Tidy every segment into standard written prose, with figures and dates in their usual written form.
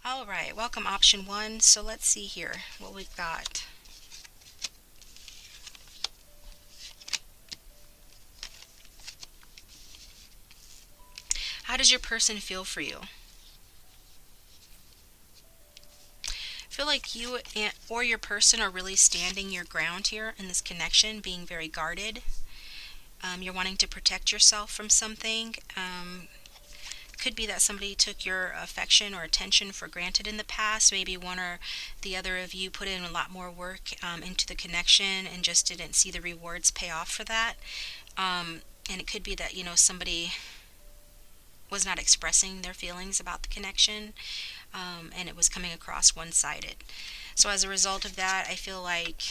All right, welcome option one. So let's see here what we've got. How does your person feel for you? Feel like you or your person are really standing your ground here in this connection, being very guarded. You're wanting to protect yourself from something. Could be that somebody took your affection or attention for granted in the past. Maybe one or the other of you put in a lot more work into the connection and just didn't see the rewards pay off for that. And it could be that, somebody was not expressing their feelings about the connection, and it was coming across one-sided. So as a result of that, I feel like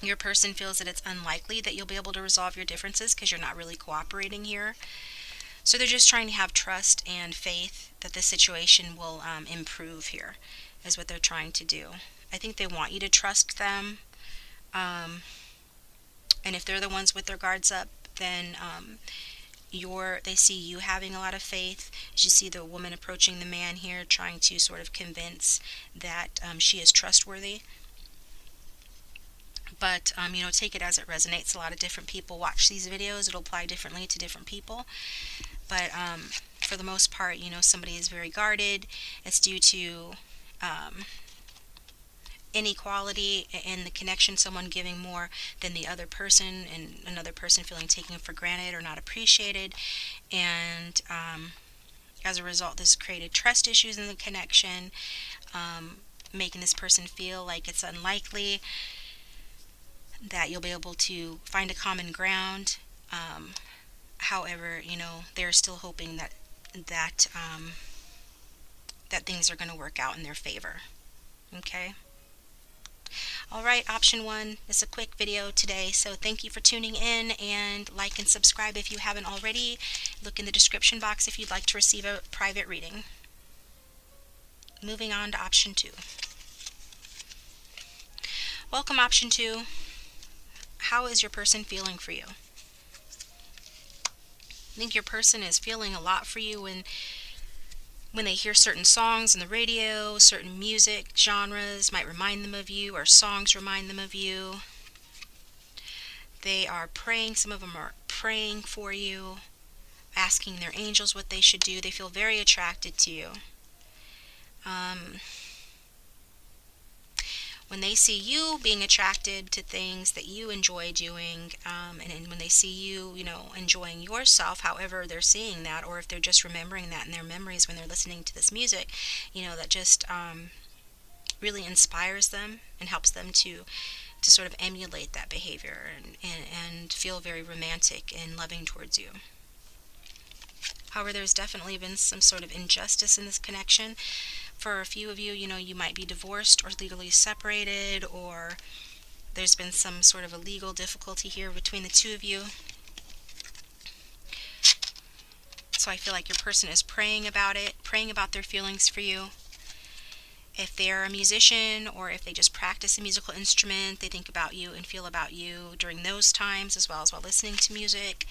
your person feels that it's unlikely that you'll be able to resolve your differences because you're not really cooperating here. So they're just trying to have trust and faith that the situation will improve here, is what they're trying to do. I think they want you to trust them. And if they're the ones with their guards up, then they see you having a lot of faith. As you see the woman approaching the man here, trying to sort of convince that she is trustworthy. But take it as it resonates. A lot of different people watch these videos. It'll apply differently to different people. But for the most part, somebody is very guarded. It's due to inequality in the connection, someone giving more than the other person, and another person feeling taken for granted or not appreciated. And as a result, this created trust issues in the connection, making this person feel like it's unlikely that you'll be able to find a common ground. However, they're still hoping that things are going to work out in their favor. Okay. All right, option one is a quick video today, so thank you for tuning in, and like and subscribe if you haven't already. Look in the description box if you'd like to receive a private reading. Moving on to option two. Welcome option two. How is your person feeling for you? I think your person is feeling a lot for you when they hear certain songs on the radio, certain music genres might remind them of you, or songs remind them of you. They are praying, some of them are praying for you, asking their angels what they should do. They feel very attracted to you. When they see you being attracted to things that you enjoy doing, and when they see you, enjoying yourself, however they're seeing that, or if they're just remembering that in their memories when they're listening to this music, that just really inspires them and helps them to sort of emulate that behavior and feel very romantic and loving towards you. However, there's definitely been some sort of injustice in this connection. For a few of you, you might be divorced or legally separated, or there's been some sort of a legal difficulty here between the two of you. So I feel like your person is praying about it, praying about their feelings for you. If they're a musician, or if they just practice a musical instrument, they think about you and feel about you during those times, as well as while listening to music.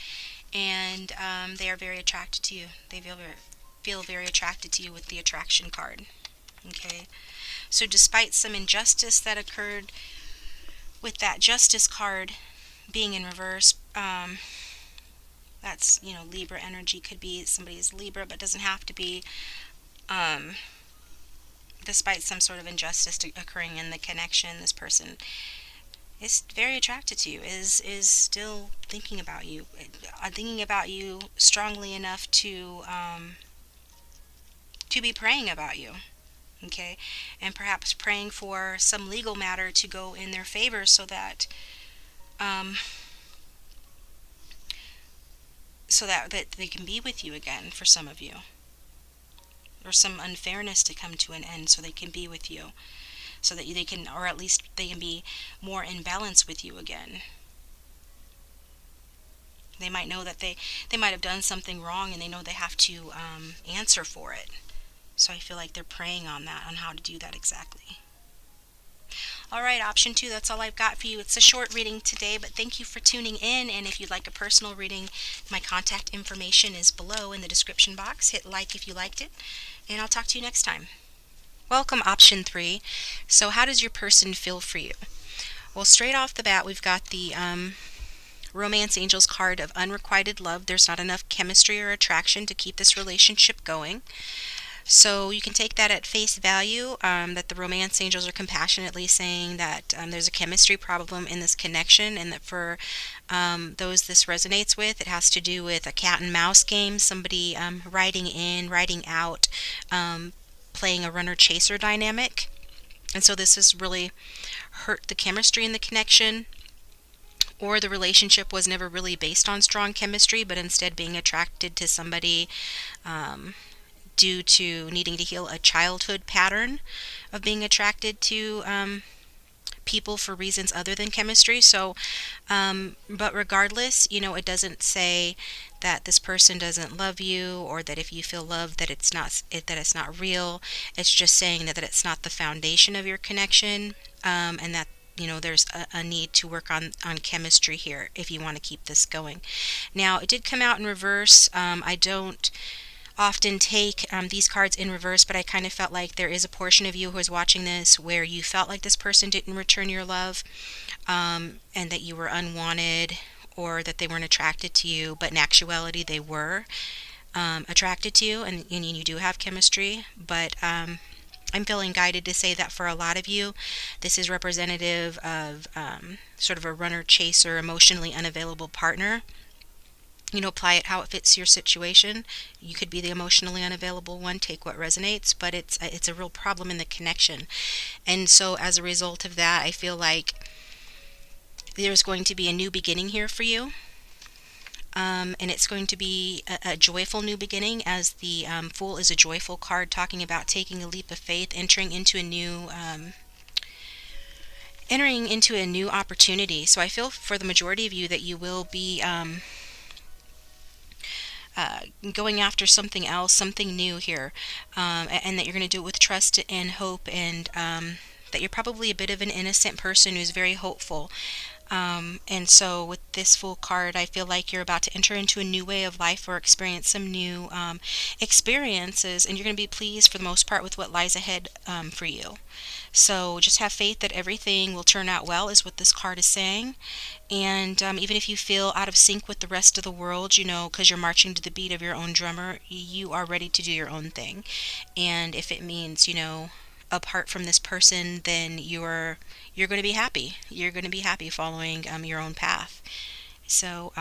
And they are very attracted to you. They feel very attracted to you with the attraction card. Okay, so despite some injustice that occurred with that justice card being in reverse, that's Libra energy. Could be somebody's Libra, but doesn't have to be. Despite some sort of injustice occurring in the connection, this person is very attracted to you, is still thinking about you strongly enough to be praying about you. Okay, and perhaps praying for some legal matter to go in their favor, so that that they can be with you again, for some of you, or some unfairness to come to an end, so they can be with you, so that they can, or at least they can be more in balance with you again. They might know that they might have done something wrong, and they know they have to answer for it. So I feel like they're praying on that, on how to do that exactly. All right, option 2, that's all I've got for you. It's a short reading today, but thank you for tuning in. And if you'd like a personal reading, my contact information is below in the description box. Hit like if you liked it, and I'll talk to you next time. Welcome, option 3. So how does your person feel for you? Well, straight off the bat, we've got the Romance Angels card of unrequited love. There's not enough chemistry or attraction to keep this relationship going. So you can take that at face value, that the Romance Angels are compassionately saying that there's a chemistry problem in this connection, and that for those this resonates with, it has to do with a cat and mouse game, somebody riding in, riding out, playing a runner-chaser dynamic. And so this has really hurt the chemistry in the connection, or the relationship was never really based on strong chemistry, but instead being attracted to somebody due to needing to heal a childhood pattern of being attracted to people for reasons other than chemistry. So, but regardless, it doesn't say that this person doesn't love you, or that if you feel loved that it's not real. It's just saying that it's not the foundation of your connection, and that there's a need to work on chemistry here if you want to keep this going. Now, it did come out in reverse. I don't often take these cards in reverse, but I kind of felt like there is a portion of you who is watching this where you felt like this person didn't return your love, and that you were unwanted, or that they weren't attracted to you, but in actuality they were attracted to you, and you do have chemistry. But I'm feeling guided to say that for a lot of you, this is representative of sort of a runner-chaser, emotionally unavailable partner. Apply it how it fits your situation. You could be the emotionally unavailable one, take what resonates, but it's a real problem in the connection. And so as a result of that, I feel like there's going to be a new beginning here for you. And it's going to be a joyful new beginning, as the Fool is a joyful card, talking about taking a leap of faith, entering into a new opportunity. So I feel for the majority of you that you will be going after something else, something new here, and that you're going to do it with trust and hope, and that you're probably a bit of an innocent person who's very hopeful. And so with this Fool card, I feel like you're about to enter into a new way of life, or experience some new experiences, and you're going to be pleased for the most part with what lies ahead for you. So just have faith that everything will turn out well, is what this card is saying. And even if you feel out of sync with the rest of the world, because you're marching to the beat of your own drummer, you are ready to do your own thing. And if it means, apart from this person, then you're going to be happy. You're going to be happy following your own path. So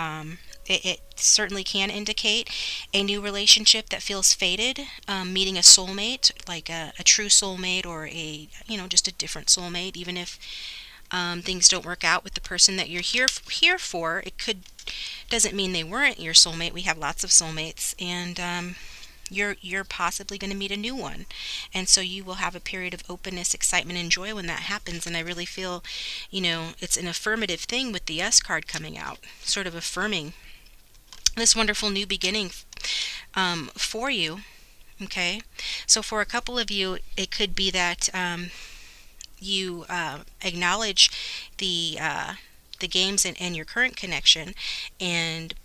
it certainly can indicate a new relationship that feels fated, meeting a soulmate, like a true soulmate, or just a different soulmate. Even if things don't work out with the person that you're here for, doesn't mean they weren't your soulmate. We have lots of soulmates, and you're possibly going to meet a new one, and so you will have a period of openness, excitement, and joy when that happens. And I really feel it's an affirmative thing with the S card coming out, sort of affirming this wonderful new beginning for you. Okay, so for a couple of you, it could be that you acknowledge the games in your current connection, and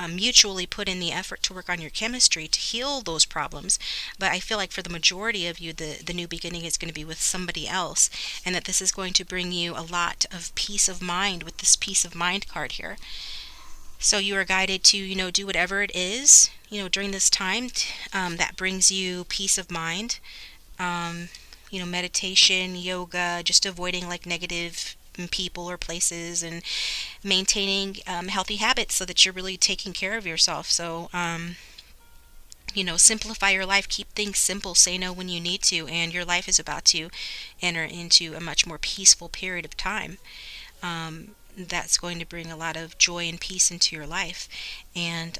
mutually put in the effort to work on your chemistry to heal those problems. But I feel like for the majority of you, the new beginning is going to be with somebody else, and that this is going to bring you a lot of peace of mind with this peace of mind card here. So you are guided to do whatever it is during this time that brings you peace of mind. Meditation, yoga, just avoiding like negative people or places, and maintaining healthy habits so that you're really taking care of yourself. So simplify your life, keep things simple, say no when you need to, and your life is about to enter into a much more peaceful period of time. That's going to bring a lot of joy and peace into your life, and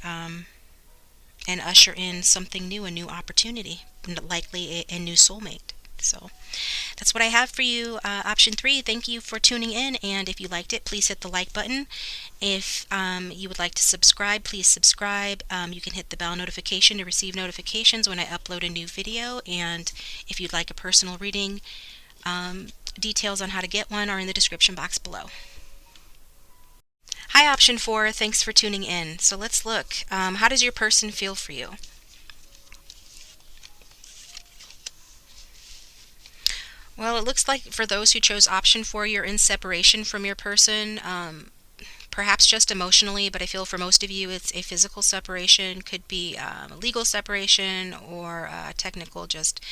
usher in something new, a new opportunity, likely a new soulmate. So that's what I have for you, option 3. Thank you for tuning in, and if you liked it, please hit the like button. If you would like to subscribe, please subscribe. You can hit the bell notification to receive notifications when I upload a new video, and if you'd like a personal reading, Details on how to get one are in the description box below. Hi, option 4. Thanks for tuning in. So let's look. How does your person feel for you? Well, it looks like for those who chose option 4, you're in separation from your person. Perhaps just emotionally, but I feel for most of you it's a physical separation, could be a legal separation, or a technical, just,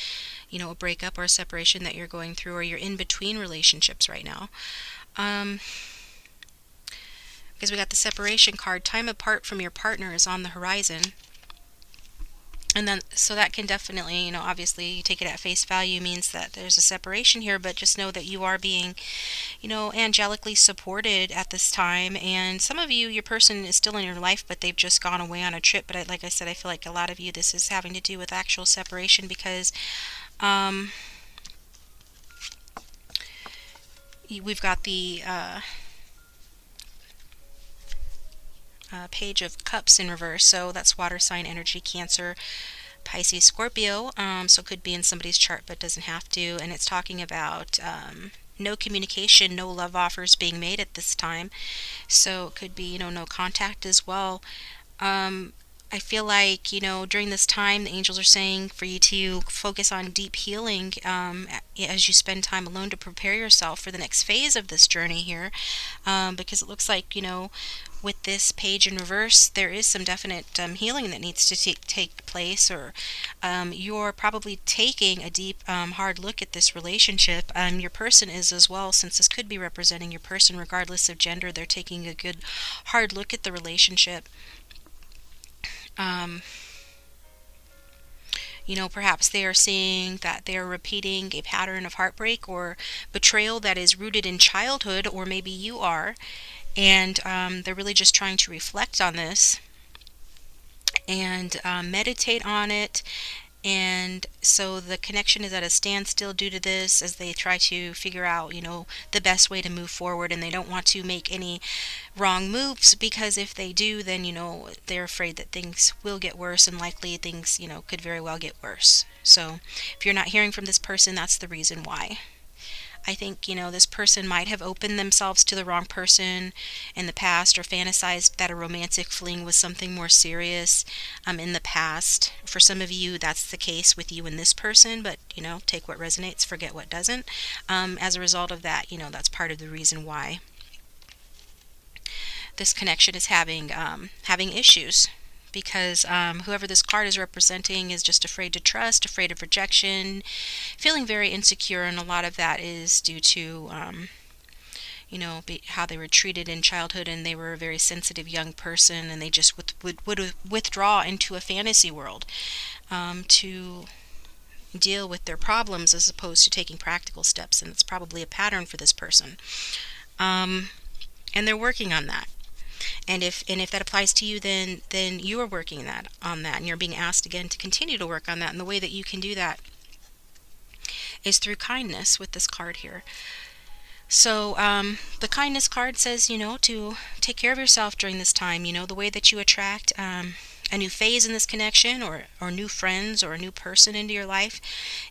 a breakup or a separation that you're going through, or you're in between relationships right now. Because we got the separation card, time apart from your partner is on the horizon. And then, so that can definitely, obviously take it at face value, means that there's a separation here, but just know that you are being, angelically supported at this time. And some of you, your person is still in your life, but they've just gone away on a trip. But like I said, I feel like a lot of you, this is having to do with actual separation, because we've got the Page of Cups in reverse, so that's water sign energy, Cancer, Pisces, Scorpio. So it could be in somebody's chart, but doesn't have to. And it's talking about no communication, no love offers being made at this time. So it could be, no contact as well. I feel like, during this time, the angels are saying for you to focus on deep healing as you spend time alone to prepare yourself for the next phase of this journey here. Because it looks like, with this page in reverse, there is some definite healing that needs to take place, or you're probably taking a deep, hard look at this relationship. Your person is as well, since this could be representing your person, regardless of gender. They're taking a good, hard look at the relationship. Perhaps they are seeing that they are repeating a pattern of heartbreak or betrayal that is rooted in childhood, or maybe you are, and they're really just trying to reflect on this and meditate on it. And so the connection is at a standstill due to this, as they try to figure out, the best way to move forward. And they don't want to make any wrong moves, because if they do, then, they're afraid that things will get worse, and likely things, could very well get worse. So if you're not hearing from this person, that's the reason why. I think, this person might have opened themselves to the wrong person in the past, or fantasized that a romantic fling was something more serious in the past. For some of you, that's the case with you and this person, but, take what resonates, forget what doesn't. As a result of that, that's part of the reason why this connection is having issues. Because whoever this card is representing is just afraid to trust, afraid of rejection, feeling very insecure, and a lot of that is due to how they were treated in childhood, and they were a very sensitive young person, and they just would withdraw into a fantasy world to deal with their problems, as opposed to taking practical steps. And it's probably a pattern for this person, and they're working on that. And if that applies to you, then you are working on that, and you're being asked again to continue to work on that. And the way that you can do that is through kindness with this card here. So the kindness card says, to take care of yourself during this time. The way that you attract a new phase in this connection, or new friends, or a new person into your life,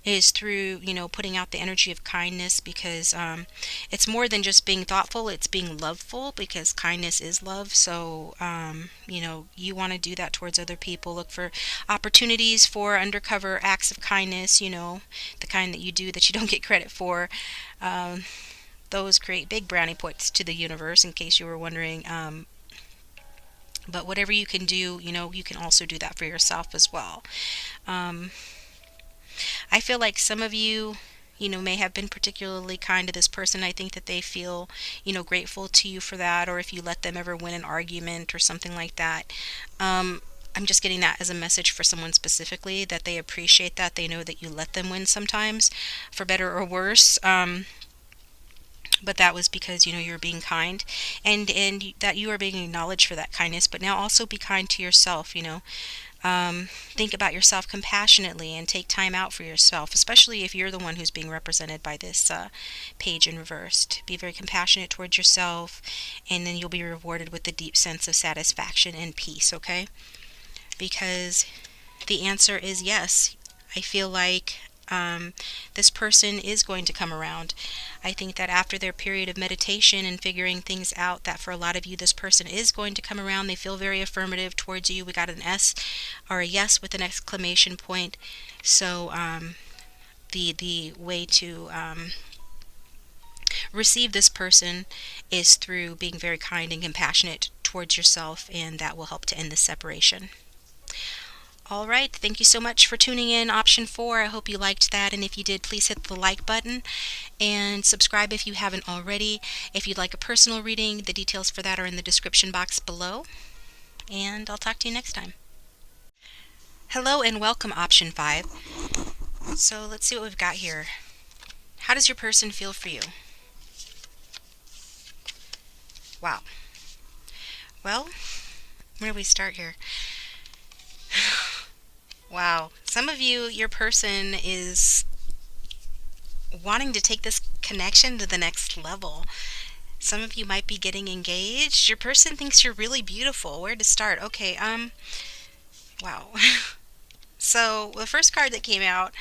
is through, putting out the energy of kindness. Because it's more than just being thoughtful, it's being loveful, because kindness is love. So you want to do that towards other people. Look for opportunities for undercover acts of kindness, the kind that you do that you don't get credit for. Those create big brownie points to the universe, in case you were wondering. But whatever you can do, you can also do that for yourself as well. I feel like some of you, may have been particularly kind to this person. I think that they feel, grateful to you for that, or if you let them ever win an argument or something like that. I'm just getting that as a message for someone specifically, that they appreciate that. They know that you let them win sometimes, for better or worse. But that was because, you're being kind, and that you are being acknowledged for that kindness. But now also be kind to yourself. Think about yourself compassionately, and take time out for yourself, especially if you're the one who's being represented by this page in reversed. Be very compassionate towards yourself, and then you'll be rewarded with a deep sense of satisfaction and peace. Okay? Because the answer is yes. I feel like this person is going to come around. I think that after their period of meditation and figuring things out, that for a lot of you, this person is going to come around. They feel very affirmative towards you. We got an S or a yes with an exclamation point. So the way to receive this person is through being very kind and compassionate towards yourself, and that will help to end the separation. All right, thank you so much for tuning in, option 4. I hope you liked that, and if you did, please hit the like button and subscribe if you haven't already. If you'd like a personal reading, the details for that are in the description box below, and I'll talk to you next time. Hello and welcome, option 5. So let's see what we've got here. How does your person feel for you? Wow. Well, where do we start here? Wow. Some of you, your person is wanting to take this connection to the next level. Some of you might be getting engaged. Your person thinks you're really beautiful. Where to start? Okay, wow. So the first card that came out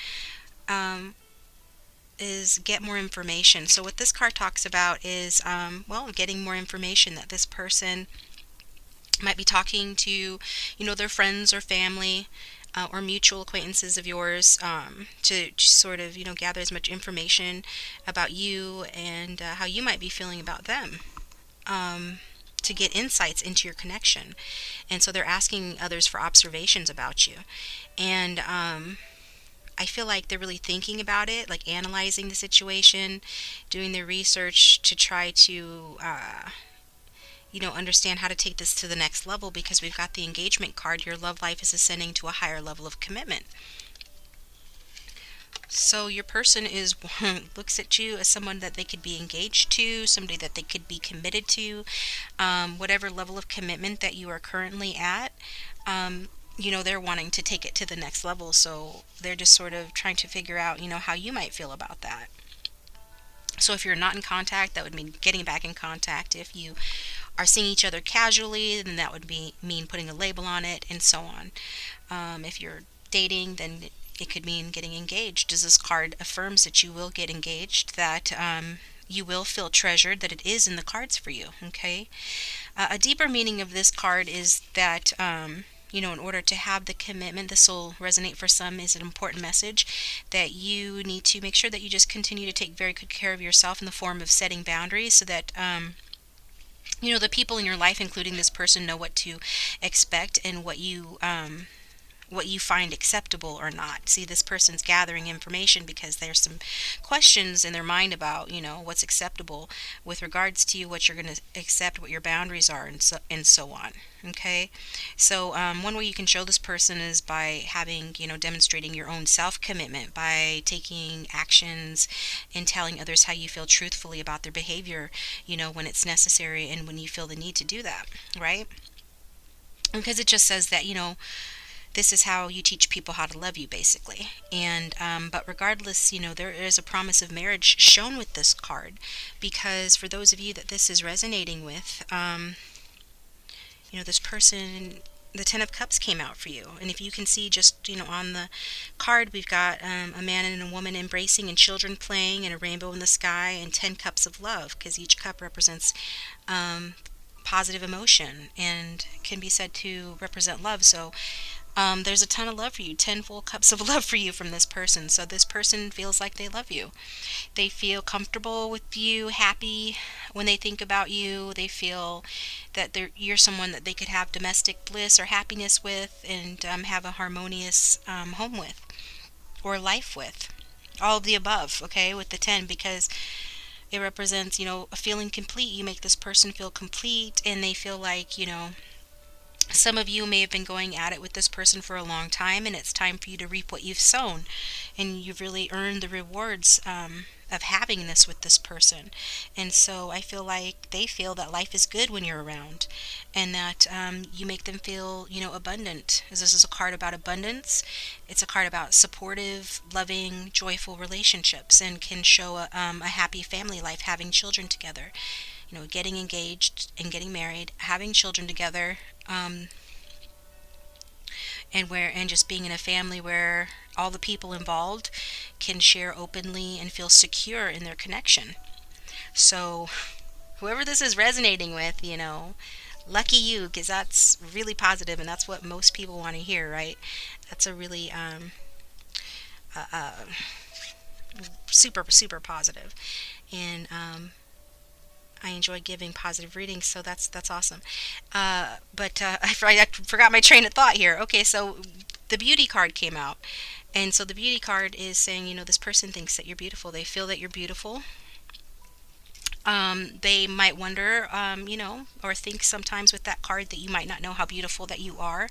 is get more information. So what this card talks about is, well, getting more information, that this person might be talking to, their friends or family or mutual acquaintances of yours, to sort of, gather as much information about you and how you might be feeling about them, to get insights into your connection. And so they're asking others for observations about you. And I feel like they're really thinking about it, like analyzing the situation, doing their research to try to understand how to take this to the next level, because we've got the engagement card. Your love life is ascending to a higher level of commitment. So your person looks at you as someone that they could be engaged to, somebody that they could be committed to, whatever level of commitment that you are currently at. They're wanting to take it to the next level, so they're just sort of trying to figure out, how you might feel about that. So if you're not in contact, that would mean getting back in contact. If you are seeing each other casually, then that would mean putting a label on it, and so on. If you're dating, then it could mean getting engaged, as this card affirms that you will get engaged, that you will feel treasured, that it is in the cards for you, okay? A deeper meaning of this card is that in order to have the commitment, this will resonate for some, is an important message that you need to make sure that you just continue to take very good care of yourself in the form of setting boundaries, so that the people in your life, including this person, know what to expect and what you find acceptable or not. See, this person's gathering information because there's some questions in their mind about, what's acceptable with regards to you, what you're going to accept, what your boundaries are, and so on. Okay, so one way you can show this person is by having, demonstrating your own self-commitment, by taking actions and telling others how you feel truthfully about their behavior, when it's necessary and when you feel the need to do that, right? Because it just says that, this is how you teach people how to love you, basically. And but regardless, there is a promise of marriage shown with this card, because for those of you that this is resonating with, this person, the Ten of Cups came out for you. And if you can see just, on the card, we've got a man and a woman embracing and children playing and a rainbow in the sky and 10 cups of love, because each cup represents positive emotion and can be said to represent love. So there's a ton of love for you, 10 full cups of love for you from this person. So this person feels like they love you. They feel comfortable with you, happy when they think about you. They feel that you're someone that they could have domestic bliss or happiness with, and have a harmonious home with, or life with. All of the above, okay, with the 10, because it represents, a feeling complete. You make this person feel complete, and they feel like, some of you may have been going at it with this person for a long time, and it's time for you to reap what you've sown, and you've really earned the rewards of having this with this person. And so I feel like they feel that life is good when you're around, and that you make them feel, abundant. As this is a card about abundance, it's a card about supportive, loving, joyful relationships, and can show a happy family life, having children together. Getting engaged and getting married, having children together, and just being in a family where all the people involved, can share openly and feel secure in their connection. So, whoever this is resonating with, lucky you, because that's really positive and that's what most people want to hear, right? That's a really uh, uh, super, super positive. And I enjoy giving positive readings, so that's awesome. But I forgot my train of thought here. Okay, so the beauty card came out. And so the beauty card is saying, this person thinks that you're beautiful. They feel that you're beautiful. They might wonder, or think sometimes with that card that you might not know how beautiful that you are.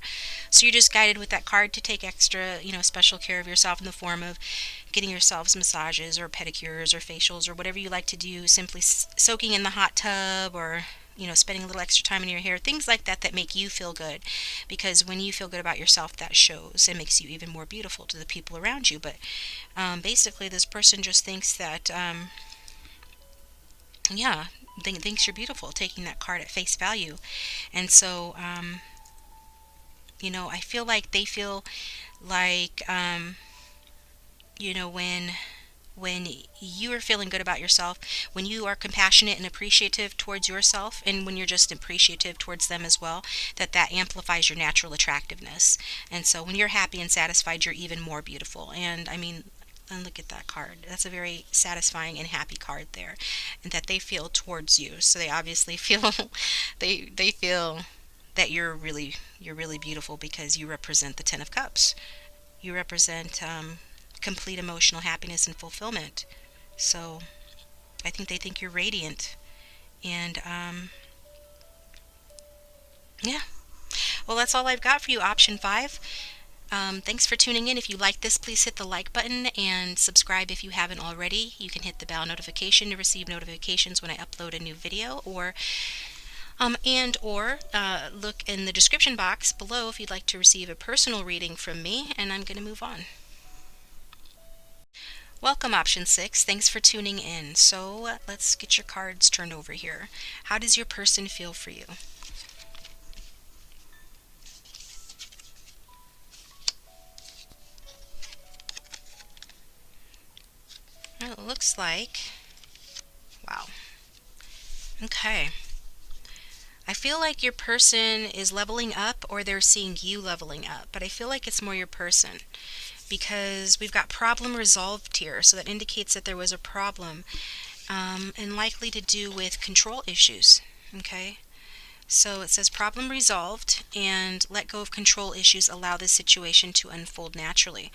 So you're just guided with that card to take extra, special care of yourself in the form of getting yourselves massages or pedicures or facials or whatever you like to do, simply soaking in the hot tub or spending a little extra time in your hair, things like that that make you feel good. Because when you feel good about yourself, that shows and makes you even more beautiful to the people around you. But basically, this person just thinks that. Yeah, thinks you're beautiful, taking that card at face value. And so, I feel like they feel like, when you are feeling good about yourself, when you are compassionate and appreciative towards yourself, and when you're just appreciative towards them as well, that amplifies your natural attractiveness. And so when you're happy and satisfied, you're even more beautiful. And I mean, and look at that card. That's a very satisfying and happy card there, and that they feel towards you. So they obviously feel they feel that you're really beautiful because you represent the Ten of Cups. You represent complete emotional happiness and fulfillment. So I think they think you're radiant. And yeah. Well, that's all I've got for you, option five. Thanks for tuning in. If you like this, please hit the like button and subscribe if you haven't already. You can hit the bell notification to receive notifications when I upload a new video, or look in the description box below if you'd like to receive a personal reading from me. And I'm going to move on. Welcome, option six. Thanks for tuning in. So let's get your cards turned over here. How does your person feel for you? Well, it looks like, wow. Okay. I feel like your person is leveling up, or they're seeing you leveling up, but I feel like it's more your person, because we've got problem resolved here, so that indicates that there was a problem, and likely to do with control issues. Okay, so it says problem resolved and let go of control issues, allow this situation to unfold naturally.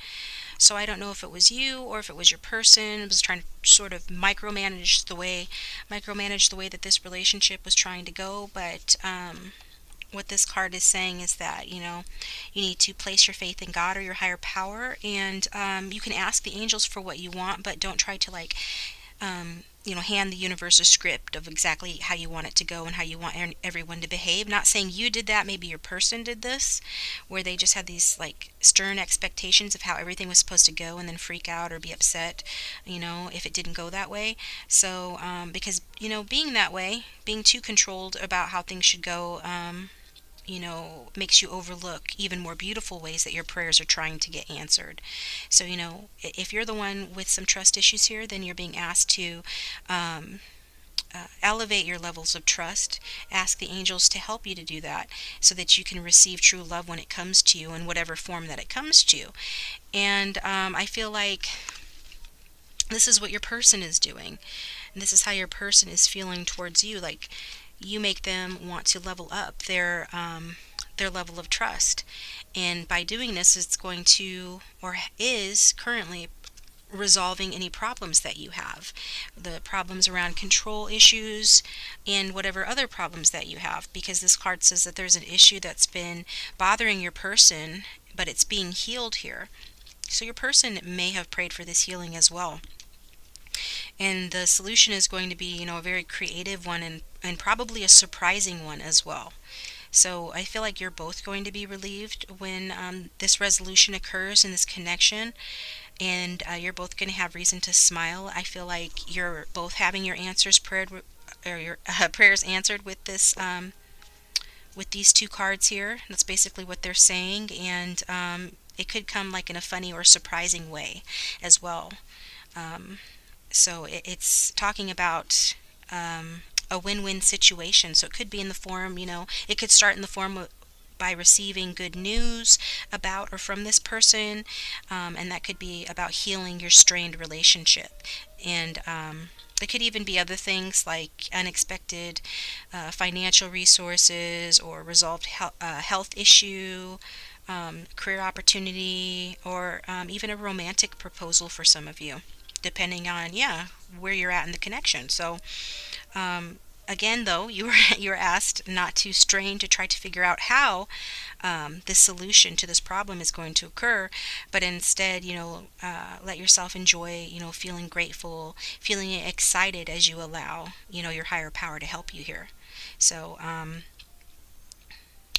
So I don't know if it was you or if it was your person was trying to sort of micromanage the way that this relationship was trying to go. But what this card is saying is that you need to place your faith in God or your higher power, and you can ask the angels for what you want, but don't try to hand the universe a script of exactly how you want it to go and how you want everyone to behave. Not saying you did that, maybe your person did this, where they just had these stern expectations of how everything was supposed to go and then freak out or be upset, if it didn't go that way. So, because, being that way, being too controlled about how things should go, makes you overlook even more beautiful ways that your prayers are trying to get answered. So, if you're the one with some trust issues here, then you're being asked to elevate your levels of trust. Ask the angels to help you to do that so that you can receive true love when it comes to you in whatever form that it comes to you. And I feel like this is what your person is doing. And this is how your person is feeling towards you. Like, you make them want to level up their level of trust, and by doing this, it's going to, or is currently, resolving any problems that you have, the problems around control issues and whatever other problems that you have, because this card says that there's an issue that's been bothering your person, but it's being healed here. So your person may have prayed for this healing as well. And the solution is going to be, a very creative one, and probably a surprising one as well. So I feel like you're both going to be relieved when this resolution occurs in this connection, and you're both going to have reason to smile. I feel like you're both having your prayers answered with this, with these two cards here. That's basically what they're saying, and it could come like in a funny or surprising way as well. So it's talking about a win-win situation. So it could be in the form, it could start in the form of by receiving good news about or from this person, and that could be about healing your strained relationship. And it could even be other things like unexpected financial resources or resolved health issue, career opportunity, or even a romantic proposal for some of you, depending on, yeah, where you're at in the connection. So again, though, you were asked not to strain to try to figure out how this solution to this problem is going to occur, but instead, let yourself enjoy, feeling grateful, feeling excited as you allow, your higher power to help you here. So,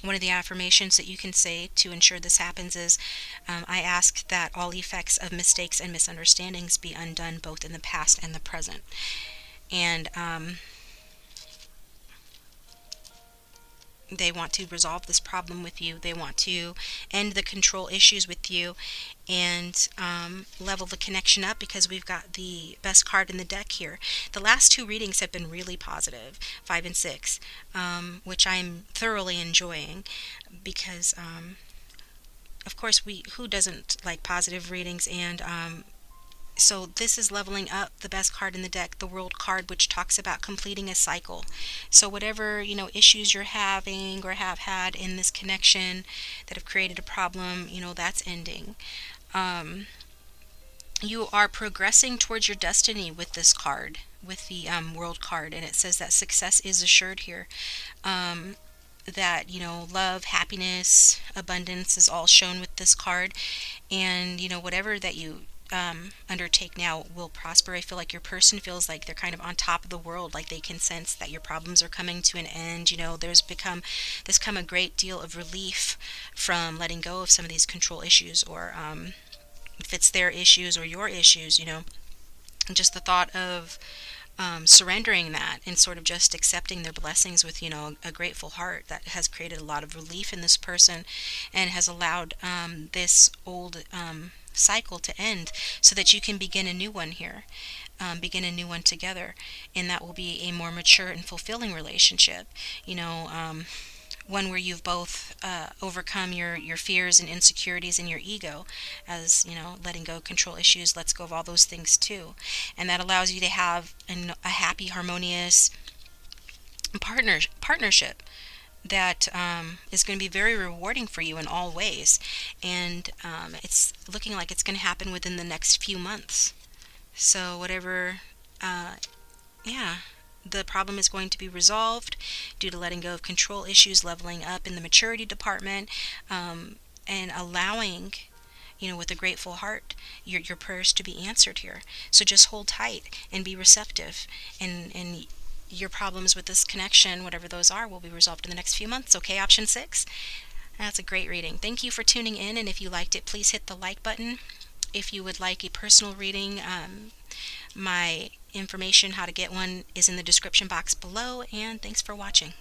one of the affirmations that you can say to ensure this happens is, I ask that all effects of mistakes and misunderstandings be undone both in the past and the present. And they want to resolve this problem with you. They want to end the control issues with you and level the connection up, because we've got the best card in the deck here. The last two readings have been really positive, 5 and 6, which I'm thoroughly enjoying because, of course, who doesn't like positive readings? And so this is leveling up the best card in the deck, the World card, which talks about completing a cycle. So whatever, issues you're having or have had in this connection that have created a problem, that's ending. You are progressing towards your destiny with this card, with the World card, and it says that success is assured here. That love, happiness, abundance is all shown with this card, and whatever that you undertake now will prosper. I feel like your person feels like they're kind of on top of the world, like they can sense that your problems are coming to an end. There's come a great deal of relief from letting go of some of these control issues, or if it's their issues or your issues, just the thought of surrendering that and sort of just accepting their blessings with a grateful heart, that has created a lot of relief in this person and has allowed this old cycle to end, so that you can begin a new one here, begin a new one together, and that will be a more mature and fulfilling relationship. One where you've both overcome your fears and insecurities and your ego, as letting go of control issues lets go of all those things too, and that allows you to have a happy, harmonious partnership that is going to be very rewarding for you in all ways. And it's looking like it's going to happen within the next few months. So whatever, yeah, the problem is going to be resolved due to letting go of control issues, leveling up in the maturity department, and allowing, with a grateful heart, your prayers to be answered here. So just hold tight and be receptive, and your problems with this connection, whatever those are, will be resolved in the next few months. Okay, option 6. That's a great reading. Thank you for tuning in, and if you liked it, please hit the like button. If you would like a personal reading, my information, how to get one, is in the description box below, and thanks for watching.